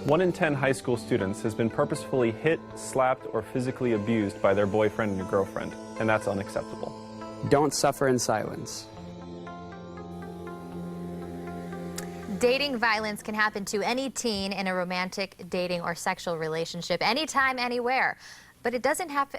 1 in 10 high school students has been purposefully hit, slapped, or physically abused by their boyfriend or girlfriend, and that's unacceptable. Don't suffer in silence. Dating violence can happen to any teen in a romantic, dating, or sexual relationship, anytime, anywhere. But it doesn't have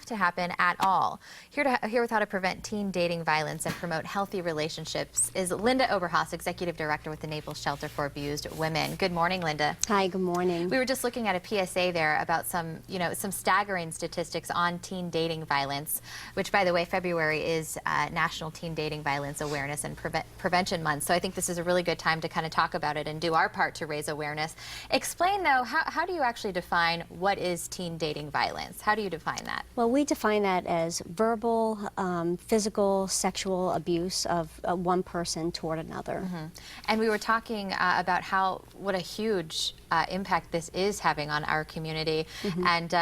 to happen at all. Here with how to prevent teen dating violence and promote healthy relationships is Linda Oberhaus, Executive Director with the Naples Shelter for Abused Women. Good morning, Linda. Hi, good morning. We were just looking at a PSA there about some staggering statistics on teen dating violence, which, by the way, February is National Teen Dating Violence Awareness and Prevention Month. So I think this is a really good time to kind of talk about it and do our part to raise awareness. Explain, though, how do you actually define what is teen dating violence? How do you define that? Well, we define that as verbal, physical, sexual abuse of one person toward another. Mm-hmm. And we were talking about what a huge impact this is having on our community. Mm-hmm. And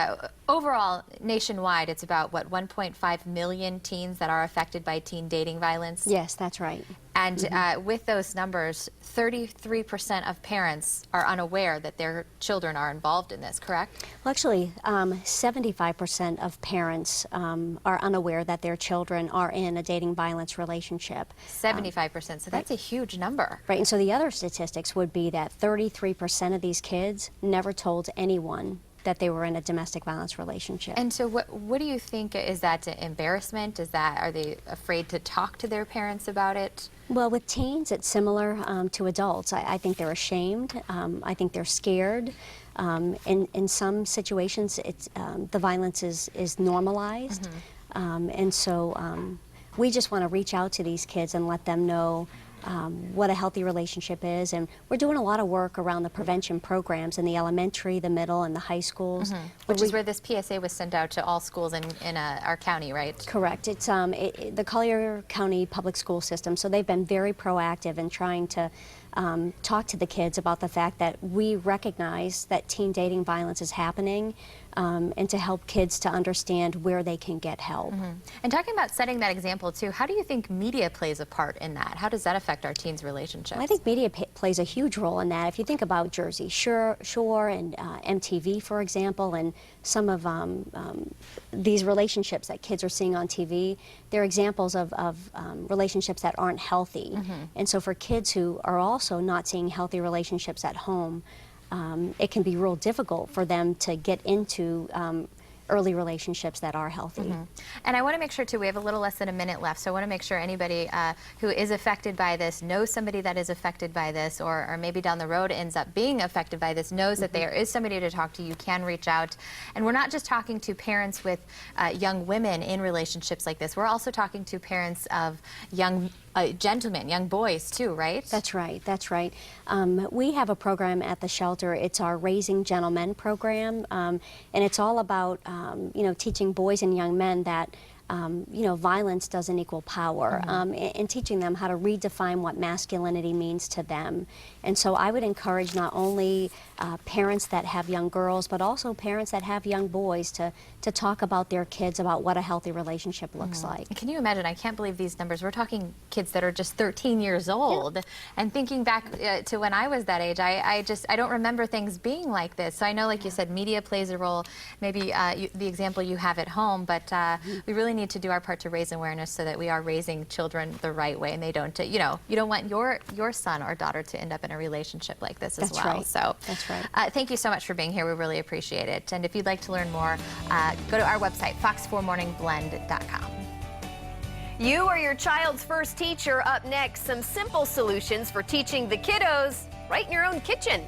overall, nationwide, it's about, what, 1.5 million teens that are affected by teen dating violence? Yes, that's right. And mm-hmm. With those numbers, 33% of parents are unaware that their children are involved in this, correct? Well, actually, 75% of parents are unaware that their children are in a dating violence relationship. 75%, so that's a huge number. Right, and so the other statistics would be that 33% of these kids never told anyone that they were in a domestic violence relationship. And so what do you think, is that embarrassment? Are they afraid to talk to their parents about it? Well, with teens, it's similar to adults. I think they're ashamed. I think they're scared. In some situations, the violence is normalized. Mm-hmm. And so we just want to reach out to these kids and let them know what a healthy relationship is, and we're doing a lot of work around the prevention programs in the elementary, the middle, and the high schools. Mm-hmm. Which is where this PSA was sent out to all schools in our county, right? Correct. It's the Collier County Public School System, so they've been very proactive in trying to talk to the kids about the fact that we recognize that teen dating violence is happening, and to help kids to understand where they can get help. Mm-hmm. And talking about setting that example too, how do you think media plays a part in that? How does that affect our teens' relationships? Well, I think media plays a huge role in that. If you think about Jersey Shore and MTV, for example, and some of these relationships that kids are seeing on TV, they're examples of relationships that aren't healthy. Mm-hmm. And so for kids who are also not seeing healthy relationships at home, it can be real difficult for them to get into early relationships that are healthy. Mm-hmm. And I want to make sure, too, we have a little less than a minute left, so I want to make sure anybody who is affected by this, knows somebody that is affected by this, or maybe down the road ends up being affected by this, knows mm-hmm. that there is somebody to talk to. You can reach out. And we're not just talking to parents with young women in relationships like this. We're also talking to parents of young gentlemen, young boys, too, right? That's right. That's right. We have a program at the shelter. It's our Raising Gentlemen program, and it's all about teaching boys and young men that violence doesn't equal power, mm-hmm. And teaching them how to redefine what masculinity means to them. And so I would encourage not only parents that have young girls, but also parents that have young boys to talk about their kids, about what a healthy relationship looks mm-hmm. like. Can you imagine? I can't believe these numbers. We're talking kids that are just 13 years old. Yeah. And thinking back to when I was that age, I don't remember things being like this. So I know, like you said, media plays a role, maybe the example you have at home, but we really need to do our part to raise awareness so that we are raising children the right way, and they don't, you don't want your son or daughter to end up in a relationship like this as well. Right. So that's right. Thank you so much for being here. We really appreciate it. And if you'd like to learn more, go to our website, fox4morningblend.com. You are your child's first teacher. Up next, some simple solutions for teaching the kiddos right in your own kitchen.